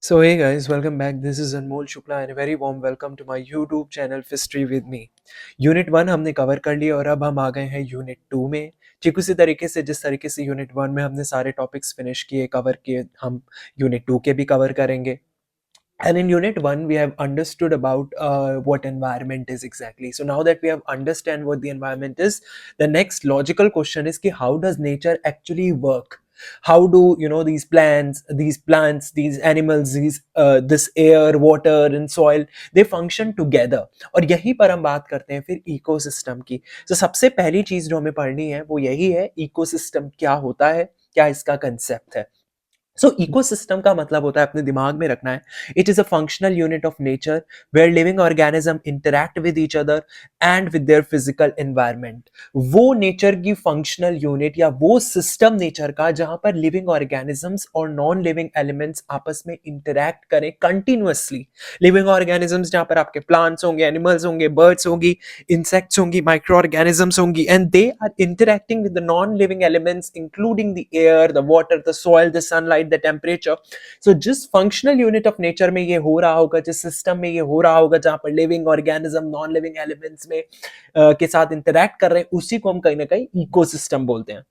So hey guys, welcome back. This is Anmol Shukla and a very warm welcome to my YouTube channel History with me. Unit 1 हमने cover कर लिया और अब हम आ गए हैं यूनिट 2 में। ठीक उसी तरीके से जिस तरीके से यूनिट 1 में हमने सारे टॉपिक्स फिनिश किए, कवर किए, हम यूनिट 2 के भी कवर करेंगे। And in unit 1 we have understood about what environment is exactly. So now that we have understand what the environment is, the next logical question is ki how does nature actually work? How do these plants, these animals, this air, water and soil, they function together? और यहीं पर हम बात करते हैं फिर ecosystem की। तो सबसे पहली चीज जो हमें पढ़नी है वो यही है, इकोसिस्टम क्या होता है, क्या इसका कंसेप्ट है। सो इकोसिस्टम का मतलब होता है, अपने दिमाग में रखना है, it is a functional unit of nature where living organism interact with each other and with their physical environment. वो नेचर की फंक्शनल यूनिट या वो सिस्टम नेचर का जहां पर लिविंग ऑर्गेनिजम्स और नॉन लिविंग एलिमेंट्स आपस में इंटरैक्ट करें कंटिन्यूअसली। लिविंग ऑर्गेनिजम्स जहां पर आपके प्लांट्स होंगे, एनिमल्स होंगे, बर्ड्स होंगी, insects होंगी, माइक्रो ऑर्गेनिजम्स होंगी, and they are interacting with the non living elements including the air, the water, the soil, the sunlight, the temperature. So जिस फंक्शनल यूनिट ऑफ नेचर में ये हो रहा होगा, जिस सिस्टम में ये हो रहा होगा, जहां पर living organism non living elements में के साथ इंटरैक्ट कर रहे हैं, उसी को हम कहीं ना कहीं इकोसिस्टम बोलते हैं।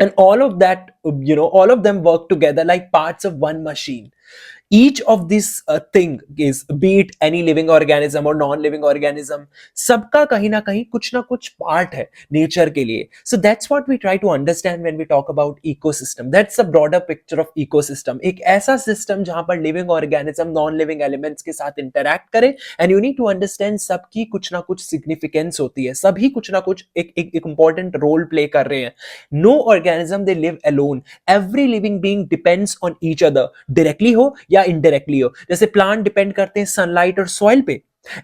And all of that, all of them work together like parts of one machine. Each of this thing is, be it any living organism or non-living organism, सबका कहीं ना कहीं कुछ ना कुछ पार्ट है नेचर के लिए। So that's what we try to understand when we talk about ecosystem. That's a broader picture of ecosystem. एक ऐसा सिस्टम जहां पर living organism non living elements के साथ इंटरैक्ट करे, and you need to understand सबकी कुछ ना कुछ सिग्निफिकेंस होती है, सभी कुछ ना कुछ एक इंपॉर्टेंट रोल प्ले कर रहे हैं। No organism they live alone, every living being depends on each other, directly हो या इनडायरेक्टली हो। जैसे प्लांट डिपेंड करते हैं सनलाइट और सॉइल पे,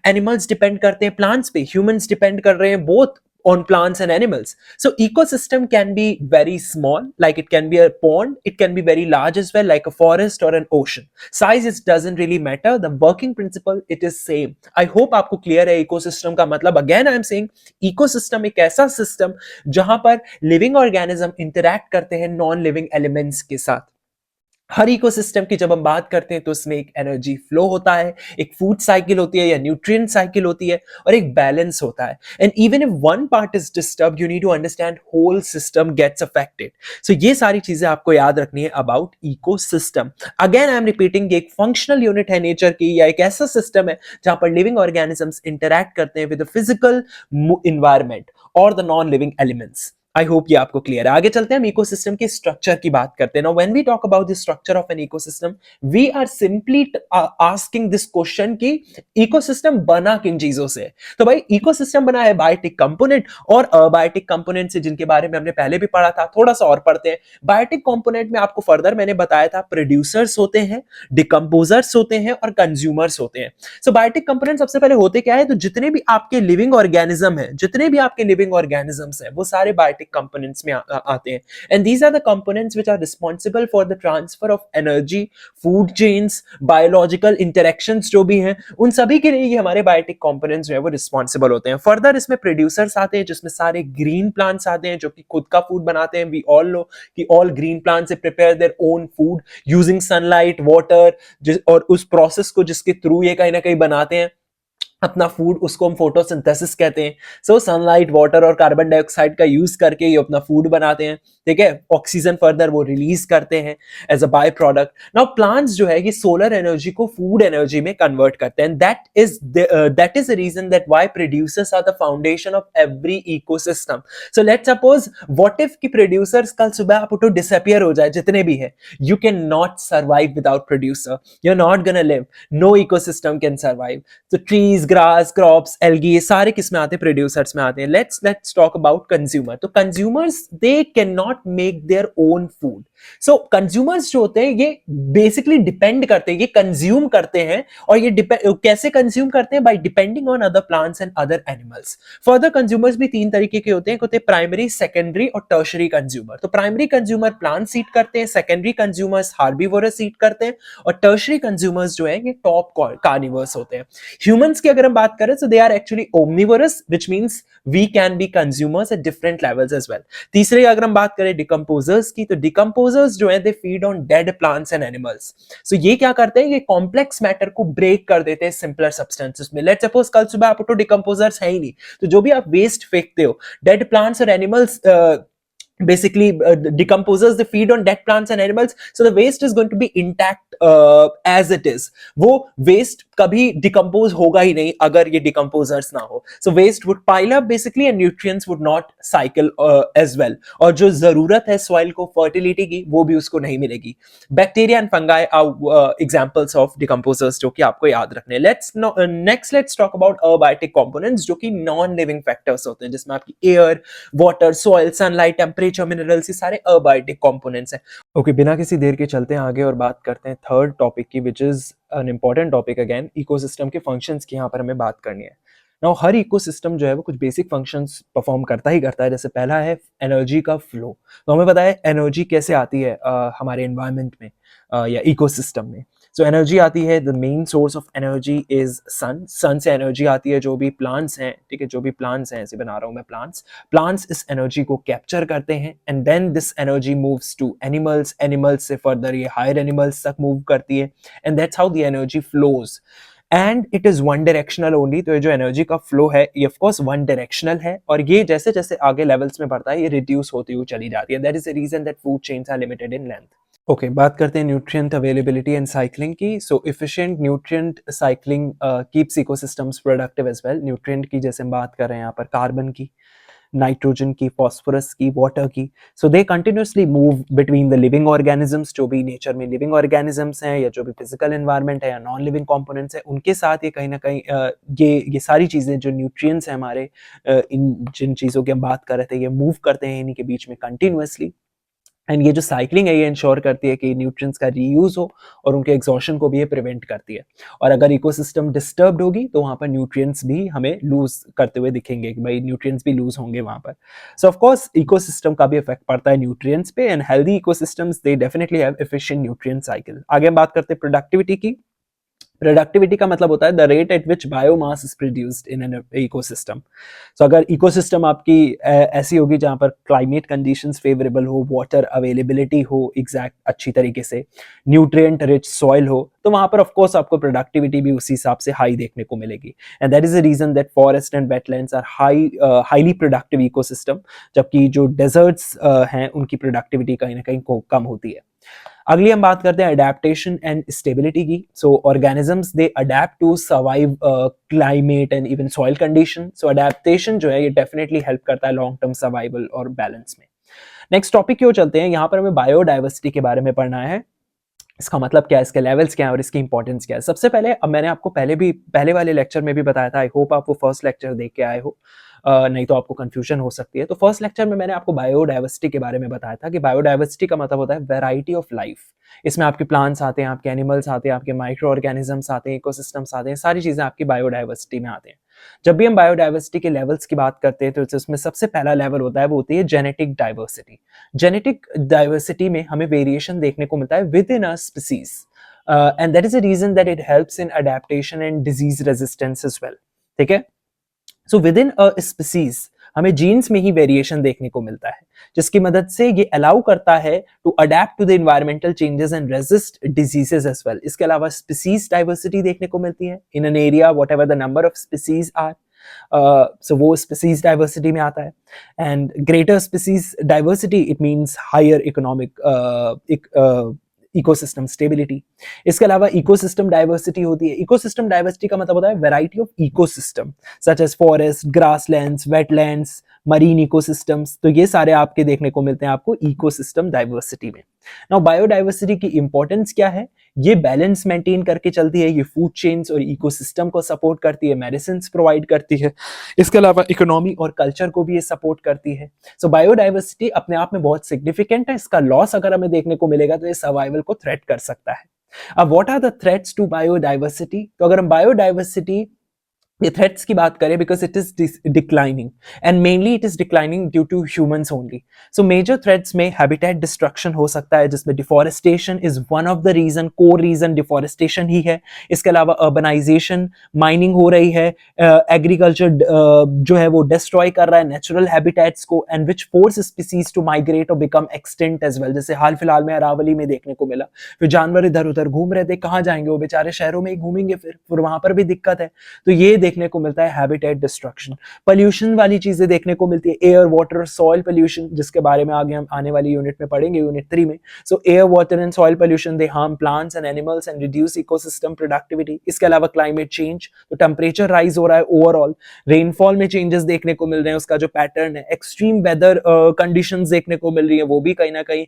एनिमल्स डिपेंड करते हैं प्लांट्स पे, ह्यूमंस डिपेंड कर रहे हैं both on plants and animals. So ecosystem can be very small, like it can be a pond, it can be very large as well, like a forest or an ocean. Size it doesn't really matter, the working principle it is same. I hope आपको clear है ecosystem का मतलब। Again I am saying ecosystem एक ऐसा system जहां पर living organism interact करते हैं non living elements के साथ। हर इकोसिस्टम की जब हम बात करते हैं तो उसमें एक एनर्जी फ्लो होता है, एक फूड साइकिल होती है या न्यूट्रिएंट साइकिल होती है, और एक बैलेंस होता है। And even if one part is disturbed, you need to understand whole system gets affected. So ये सारी चीजें आपको याद रखनी है about ecosystem. Again I am repeating, एक फंक्शनल यूनिट है नेचर की, या एक ऐसा सिस्टम है जहां पर लिविंग ऑर्गेनिजम्स इंटरैक्ट करते हैं विद द फिजिकल इन्वायरमेंट और the non living elements. I hope ये आपको क्लियर है। आगे चलते हैं, हम इकोसिस्टम के स्ट्रक्चर की बात करते हैं। Now when we talk about the structure of an ecosystem, we are simply asking this question कि इकोसिस्टम बना किन चीजों से। तो भाई इकोसिस्टम बना है बायोटिक कंपोनेंट और अबायोटिक कंपोनेंट से, जिनके बारे में हमने पहले भी पढ़ा था। थोड़ा सा और पढ़ते हैं। बायोटिक कंपोनेंट में आपको फर्दर मैंने बताया था, प्रोड्यूसर्स होते हैं, डिकम्पोजर्स होते हैं और कंज्यूमर्स होते हैं। सो बायोटिक कंपोनेंट सबसे पहले होते क्या है, तो जितने भी आपके लिविंग ऑर्गेनिज्म है, जितने भी आपके लिविंग ऑर्गेनिजम्स है, वो सारे बायोटिक components में आते हैं। and these are the components which are responsible for the transfer of energy, food chains, biological interactions जो भी हैं, उन सभी के लिए ये हमारे बायोटिक components जो है वो responsible होते हैं। फर्दर इसमें प्रोड्यूसर्स आते हैं, जिसमें सारे ग्रीन प्लांट्स आते हैं जो कि खुद का फूड बनाते हैं। वी ऑल नो कि all green plants prepare their own food using sunlight, water, और उस प्रोसेस को जिसके थ्रू ये कहीं ना कहीं बनाते हैं अपना फूड, उसको हम फोटोसिंथेसिस कहते हैं। सो सनलाइट, वाटर और कार्बन डाइऑक्साइड का यूज करके ये अपना फूड बनाते हैं। ठीक है, ऑक्सीजन फर्दर वो रिलीज करते हैं as a by product. Now plants जो है ये सोलर एनर्जी को फूड एनर्जी में कन्वर्ट करते हैं। That is the reason that why producers are the foundation of every ecosystem. So let's suppose, what if की प्रोड्यूसर्स कल सुबह आप उठो डिसअपियर हो जाए, जितने भी है, you can not survive without producer, you are not gonna live, no ecosystem can survive. तो ट्रीज, ग्रास, क्रॉप्स, एल्गी, ये सारे किस में आते हैं, प्रोड्यूसर्स में आते हैं। Let's talk about consumer. तो consumers they can not make their own food. So consumers जो होते हैं ये बेसिकली डिपेंड करते हैं, ये कंज्यूम करते हैं, और ये कैसे कंज्यूम करते हैं, by depending on other plants and other animals. Further consumers भी तीन तरीके के होते हैं, होते हैं प्राइमरी, सेकेंडरी और टर्शरी कंज्यूमर। तो प्राइमरी कंज्यूमर प्लांट्स ईट करते हैं, सेकेंडरी कंज्यूमर्स हार्बीवोरस ईट करते हैं, और टर्शरी कंज्यूमर्स जो है ये टॉप कार्निवर्स होते हैं। ह्यूमंस की अगर हम बात करें तो they are actually omnivorous which means we can be consumers at different levels as well. तीसरे अगर हम बात करें डिकम्पोजर्स की, तो डिकम्पोजर्स जो है they feed on dead plants and animals. So ये क्या करते हैं, ये कॉम्प्लेक्स मैटर को ब्रेक कर देते हैं सिंपलर सब्सटेंसेस में। लेट्स सपोज कल सुबह आप उठो डिकम्पोजर्स है ही नहीं, तो जो भी आप वेस्ट फेंकते हो, डेड प्लांट्स और animals basically decomposers, they feed on dead plants and animals, so the waste is going to be intact as it is. वो waste कभी decompose होगा ही नहीं अगर ये decomposers ना हो, so waste would pile up basically and nutrients would not cycle as well, और जो जरूरत है soil को fertility की वो भी उसको नहीं मिलेगी। Bacteria and fungi are examples of decomposers जो कि आपको याद रखने हैं। Let's talk about abiotic components जो कि non living factors होते हैं, जिसमें आपकी air, water, soil, sunlight, temperature, minerals, ये सारे अबायोटिक कंपोनेंट्स हैं। ओके, बिना किसी देर के चलते हैं आगे और बात करते हैं थर्ड टॉपिक की, which is an important topic again, ecosystem के फंक्शंस की यहाँ पर हमें बात करनी है। नाउ हर इकोसिस्टम जो है वो कुछ बेसिक फंक्शंस परफॉर्म करता ही करता है। जैसे पहला है एनर्जी का फ्लो। तो हमें पता है एनर्जी कैसे आती है हमारे एनवायरनमेंट में या इकोसिस्टम में। सो एनर्जी आती है, the main source of energy is sun से एनर्जी आती है। जो भी प्लांट्स हैं, ठीक है, जो भी प्लांट्स हैं, ऐसे बना रहा हूँ मैं प्लांट्स इस एनर्जी को कैप्चर करते हैं and then this energy moves to animals से फर्दर ये हायर एनिमल्स तक मूव करती है and that's how the energy flows and it is one directional only. तो ये जो एनर्जी का फ्लो है ये ऑफ कोर्स वन डायरेक्शनल है और ये जैसे जैसे आगे लेवल्स में बढ़ता है ये रिड्यूस होती हुई चली जाती है। That is the reason that food chains are limited in length. Okay, बात करते हैं न्यूट्रिएंट अवेलेबिलिटी एंड साइक्लिंग की। So efficient nutrient cycling keeps ecosystems productive as well. Nutrient की जैसे हम बात कर रहे हैं यहाँ पर कार्बन की, नाइट्रोजन की, फॉस्फोरस की, वाटर की, so they continuously move between the living organisms. जो भी नेचर में लिविंग ऑर्गेनिजम्स हैं या जो भी फिजिकल एनवायरनमेंट है या नॉन लिविंग कंपोनेंट्स हैं, उनके साथ ये कहीं ना कहीं ये सारी चीज़ें जो न्यूट्रिएंट्स हैं हमारे, इन जिन चीज़ों की हम बात कर रहे थे, ये मूव करते हैं इन्हीं के बीच में कंटिन्यूसली। एंड ये जो साइक्लिंग है ये इंश्योर करती है कि न्यूट्रिएंट्स का रीयूज हो और उनके एग्जॉशन को भी ये प्रिवेंट करती है। और अगर इकोसिस्टम डिस्टर्ब्ड होगी तो वहाँ पर न्यूट्रिएंट्स भी हमें लूज करते हुए दिखेंगे कि भाई न्यूट्रिएंट्स भी लूज होंगे वहाँ पर। सो ऑफ कोर्स इकोसिस्टम का भी इफेक्ट पड़ता है न्यूट्रिएंट्स पे and healthy ecosystems they definitely have efficient nutrient cycle. आगे हम बात करते हैं प्रोडक्टिविटी की। प्रोडक्टिविटी का मतलब होता है the rate at which biomass is produced in an ecosystem. So अगर इकोसिस्टम आपकी ऐसी होगी जहाँ पर क्लाइमेट कंडीशंस फेवरेबल हो, वाटर अवेलेबिलिटी हो एग्जैक्ट अच्छी तरीके से, न्यूट्रिएंट रिच सॉइल हो, तो वहाँ पर ऑफ कोर्स आपको प्रोडक्टिविटी भी उसी हिसाब से हाई देखने को मिलेगी। And that is the reason that forest and wetlands are highly productive ecosystem, जबकि जो डेजर्ट्स हैं उनकी प्रोडक्टिविटी कहीं ना कहीं कम होती है। अगली हम बात करते हैं अडेप्टेशन एंड स्टेबिलिटी की। So organisms they adapt to survive climate and even soil condition. So adaptation जो है ये डेफिनेटली हेल्प करता है लॉन्ग टर्म सर्वाइवल और बैलेंस में। नेक्स्ट टॉपिक क्यों चलते हैं, यहाँ पर हमें बायोडाइवर्सिटी के बारे में पढ़ना है। इसका मतलब क्या है, इसके लेवल्स क्या है और इसकी इंपॉर्टेंस क्या है। सबसे पहले, अब मैंने आपको पहले वाले लेक्चर में भी बताया था, आई होप आप वो फर्स्ट लेक्चर देख के आए हो, नहीं तो आपको कंफ्यूजन हो सकती है। तो फर्स्ट लेक्चर में मैंने आपको बायोडाइवर्सिटी के बारे में बताया था कि बायोडाइवर्सिटी का मतलब होता है वैरायटी ऑफ लाइफ। इसमें आपके प्लांट्स आते हैं, आपके एनिमल्स आते हैं, आपके माइक्रो ऑर्गेनिजम्स आते हैं, इकोसिस्टम्स आते हैं, सारी चीजें आपकी बायोडाइवर्सिटी में आते हैं। जब भी हम बायोडाइवर्सिटी के लेवल्स की बात करते हैं तो उसमें सबसे पहला लेवल होता है, वो होती है जेनेटिक डाइवर्सिटी। जेनेटिक डाइवर्सिटी में हमें वेरिएशन देखने को मिलता है with in a species and that is a reason that it helps in adaptation and disease resistance as well. ठीक है, so with in a species हमें जीन्स में ही वेरिएशन देखने को मिलता है, जिसकी मदद से ये अलाउ करता है to adapt to the environmental changes and resist diseases as well. इसके अलावा स्पीसीज डाइवर्सिटी देखने को मिलती है in an area whatever the number of species are, so वो स्पीसीज डाइवर्सिटी में आता है। And greater species diversity it means higher economic ecosystem stability. इसके अलावा इकोसिस्टम डाइवर्सिटी होती है। इकोसिस्टम डाइवर्सिटी का मतलब होता है variety of ecosystem such as forest, grasslands, wetlands, marine ecosystems. तो ये सारे आपके देखने को मिलते हैं आपको इकोसिस्टम डाइवर्सिटी में। नाउ बायोडाइवर्सिटी की इंपॉर्टेंस क्या है, ये बैलेंस मेंटेन करके चलती है, ये फूड चेन्स और इकोसिस्टम को सपोर्ट करती है, मेडिसिन प्रोवाइड करती है। इसके अलावा इकोनॉमी और कल्चर को भी ये सपोर्ट करती है। सो बायोडाइवर्सिटी अपने आप में बहुत सिग्निफिकेंट है। इसका लॉस अगर हमें देखने को मिलेगा तो ये सर्वाइवल को थ्रेट कर सकता है। अब what are the threats to biodiversity, तो अगर हम बायोडाइवर्सिटी ये थ्रेट्स की बात करें because it is declining and mainly it is declining due to humans only. So major threats में हैबिटेट डिस्ट्रक्शन हो सकता है, जिसमें deforestation is one of the reason, core reason deforestation ही है. इसके अलावा अर्बनाइजेशन, माइनिंग हो रही है, एग्रीकल्चर जो है वो डिस्ट्रॉय कर रहा है नेचुरल हैबिटेट्स को, and which force species to migrate और बिकम एक्सटिंक्ट एज वेल. जैसे हाल फिलहाल में अरावली में देखने को मिला, फिर जानवर इधर उधर घूम रहे थे, कहाँ जाएंगे वो बेचारे, शहरों में ही घूमेंगे, फिर वहां पर भी दिक्कत है. तो ये देखने को मिलता है हैबिटेट डिस्ट्रक्शन. पोल्यूशन वाली चीजें देखने को मिलती है, एयर वाटर सॉइल पोल्यूशन, जिसके बारे में आगे हम आने वाली यूनिट में पढ़ेंगे, यूनिट 3 में. सो air water and soil pollution they harm plants and animals and reduce ecosystem productivity. इसके अलावा क्लाइमेट चेंज, तो टेम्परेचर राइज हो रहा है ओवरऑल, रेनफॉल में चेंजेस देखने को मिल रहे हैं, उसका जो पैटर्न है, एक्सट्रीम वेदर कंडीशंस देखने को मिल रही है, वो भी कहीं ना कहीं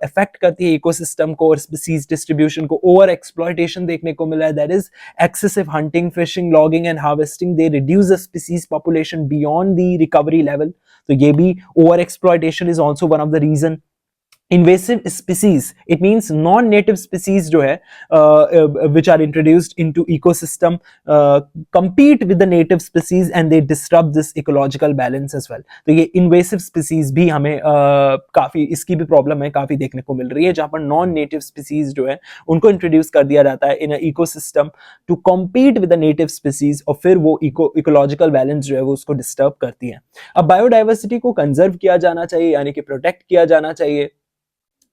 इफेक्ट करती है इकोसिस्टम को और स्पीसीज डिस्ट्रीब्यूशन को. ओवर एक्सप्लॉयटेशन देखने को मिला है, that is excessive hunting, fishing, logging and harvesting. They reduce the species population beyond the recovery level. So ये भी over exploitation is also one of the reason. Invasive species, it means non-native species जो है which are introduced into ecosystem compete with the native species and they disrupt this ecological balance as well. तो ये invasive species भी हमें काफी इसकी भी problem है, काफी देखने को मिल रही है, जहां पर non-native species जो है उनको इंट्रोड्यूस कर दिया जाता है in a ecosystem to compete with the native species और फिर वो ecological balance जो है वो उसको डिस्टर्ब करती है. अब बायोडाइवर्सिटी को कंजर्व किया जाना चाहिए, यानी कि प्रोटेक्ट किया जाना चाहिए,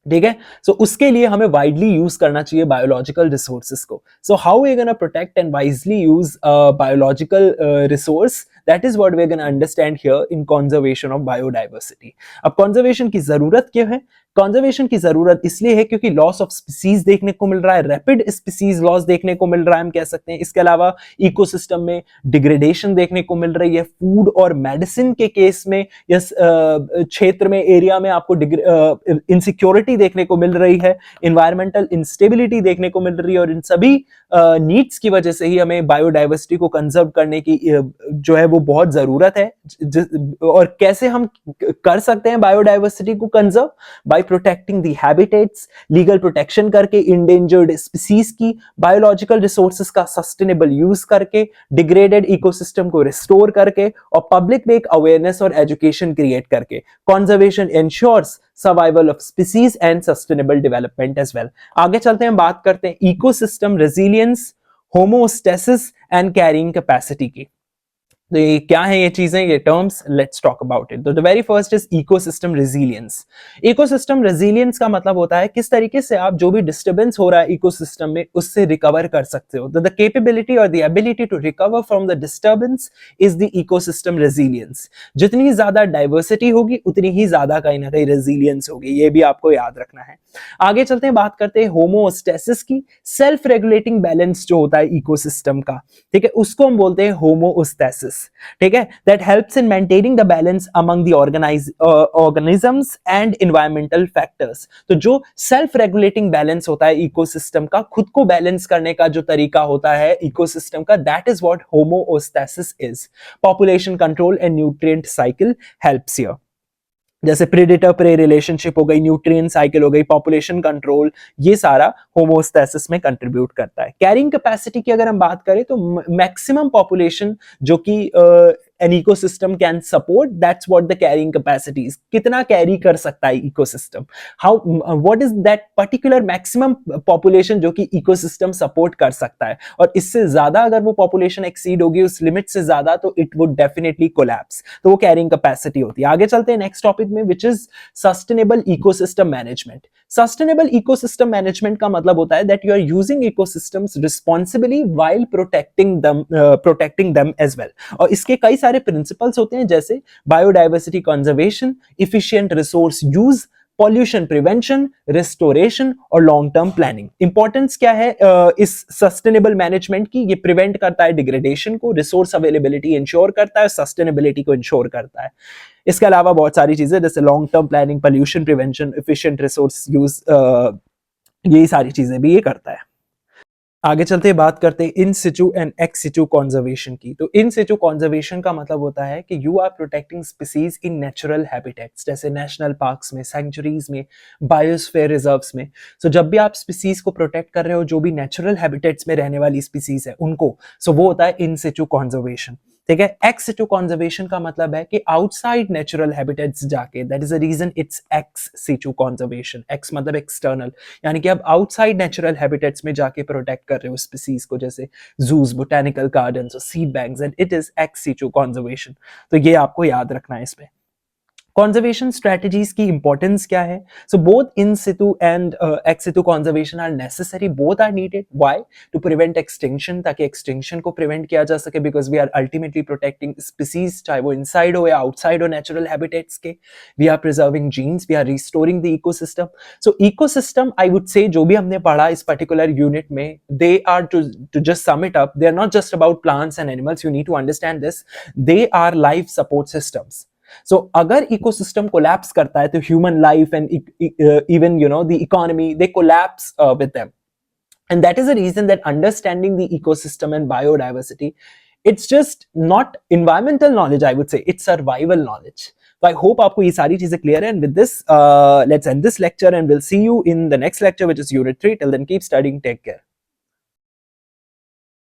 ठीक है. सो उसके लिए हमें वाइडली यूज करना चाहिए बायोलॉजिकल रिसोर्सेज को. So how we gonna protect and wisely use biological resource, that is what we gonna understand here in conservation of biodiversity. अब कंजर्वेशन की जरूरत क्यों है? कंजर्वेशन की जरूरत इसलिए है क्योंकि लॉस ऑफ स्पीसीज देखने को मिल रहा है, रैपिड स्पीसीज लॉस देखने को मिल रहा है हम कह सकते हैं. इसके अलावा इकोसिस्टम में डिग्रेडेशन देखने को मिल रही है. फूड और मेडिसिन के केस में या क्षेत्र में, एरिया में आपको इनसिक्योरिटी देखने को मिल रही है, इन्वायरमेंटल इंस्टेबिलिटी देखने को मिल रही है, और इन सभी नीड्स की वजह से ही हमें बायोडाइवर्सिटी को कंजर्व करने की जो है वो बहुत जरूरत है. और कैसे हम कर सकते हैं बायोडाइवर्सिटी को conserve? By protecting the habitats, legal protection करके इंडेंजर्ड स्पीसीज की, बायोलॉजिकल रिसोर्सेज का सस्टेनेबल यूज करके, डिग्रेडेड इकोसिस्टम को रिस्टोर करके, और पब्लिक में एक अवेयरनेस और एजुकेशन क्रिएट करके. Conservation ensures survival of species and sustainable development as well. आगे चलते हैं, बात करते हैं ecosystem resilience, homeostasis and carrying capacity की. तो ये क्या है, ये चीजें, ये terms, let's talk about it. तो the very first is ecosystem resilience. Ecosystem resilience का मतलब होता है किस तरीके से आप जो भी डिस्टर्बेंस हो रहा है इकोसिस्टम में उससे रिकवर कर सकते हो. द कैपेबिलिटी और the ability to recover from the disturbance is the ecosystem resilience. जितनी ज्यादा डाइवर्सिटी होगी उतनी ही ज्यादा कहीं ना कहीं रेजिलियंस होगी, ये भी आपको याद रखना है. आगे चलते हैं, बात करते हैं होमोस्टेसिस की. सेल्फ रेगुलेटिंग बैलेंस जो होता है इकोसिस्टम का, ठीक है, उसको हम बोलते हैं होमोस्टेसिस. ठीक है, that helps in maintaining the balance among the organisms and environmental factors. तो जो सेल्फ रेगुलेटिंग बैलेंस होता है इकोसिस्टम का, खुद को बैलेंस करने का जो तरीका होता है इकोसिस्टम का, that is what homeostasis is. Population control and nutrient cycle helps here. जैसे प्रेडेटर प्रे रिलेशनशिप हो गई, न्यूट्रिएंट साइकिल हो गई, पॉपुलेशन कंट्रोल, ये सारा होमोस्टेसिस में कंट्रीब्यूट करता है. कैरिंग कैपेसिटी की अगर हम बात करें तो मैक्सिमम पॉपुलेशन जो कि an ecosystem can support, that's what the carrying capacity is. कितना कैरी कर सकता है ecosystem, how what is that particular maximum population जो कि इकोसिस्टम सपोर्ट कर सकता है, और इससे ज्यादा अगर वो पॉपुलेशन एक्सीड होगी उस लिमिट से ज्यादा, तो इट वुड डेफिनेटली कोलैप्स. तो वो कैरिंग कैपेसिटी होती है. आगे चलते हैं नेक्स्ट टॉपिक में, which is sustainable ecosystem management. Sustainable ecosystem management का मतलब होता है that you are using ecosystems responsibly while protecting them as well. और इसके कई सारे प्रिंसिपल्स होते हैं, जैसे biodiversity conservation, efficient resource use, pollution prevention, restoration और लॉन्ग टर्म प्लानिंग. इंपॉर्टेंस क्या है इस सस्टेनेबल मैनेजमेंट की? ये प्रिवेंट करता है डिग्रेडेशन को, रिसोर्स अवेलेबिलिटी इंश्योर करता है, सस्टेनेबिलिटी को इंश्योर करता है. इसके अलावा बहुत सारी चीजें जैसे long term planning, pollution prevention, efficient resource use, यही सारी चीजें भी ये करता है. आगे चलते बात करते हैं इन सिचु एंड एक्स सिचु कॉन्जर्वेशन की। तो इन सिचु कॉन्जर्वेशन का मतलब होता है कि you are protecting species in natural habitats, जैसे नेशनल पार्क्स में, सेंचुरीज में, बायोस्फीयर रिजर्व्स में। सो जब भी आप स्पीसीज को प्रोटेक्ट कर रहे हो, जो भी नेचुरल हैबिटेट्स में रहने वाली स्पीसीज है उनको, सो वो होता है इन सिचु कॉन्जर्वेशन। ठीक है। एक्स सिचु कॉन्जर्वेशन का मतलब है कि आउटसाइड नेचुरल हैबिटेट्स जाके, that is the reason it's ex situ conservation. Ex मतलब एक्सटर्नल, यानी कि आप आउटसाइड नेचुरल हैबिटेट्स में जाके प्रोटेक्ट कर रहे हो स्पीसीज को, जैसे जूस, बोटेनिकल गार्डन्स और seed banks, and it is ex situ conservation. तो ये आपको याद रखना है इसमें। conservation strategies की importance क्या है? So both in situ and ex situ conservation are necessary. Both are needed. Why? To prevent extinction, ताकि extinction को prevent किया जा सके, because we are ultimately protecting species, चाहे वो inside हो या outside हो natural habitats के. We are preserving genes. We are restoring the ecosystem. So ecosystem, I would say, जो भी हमने पढ़ा इस particular unit में, they are to just sum it up. They are not just about plants and animals. You need to understand this. They are life support systems. So अगर ecosystem collapse करता है तो human life and even the economy, they collapse with them. And that is the reason that understanding the ecosystem and biodiversity, it's just not environmental knowledge, I would say, it's survival knowledge. So I hope आपको ये सारी चीजें clear है, and with this let's end this lecture and we'll see you in the next lecture, which is unit 3. Till then, keep studying, take care.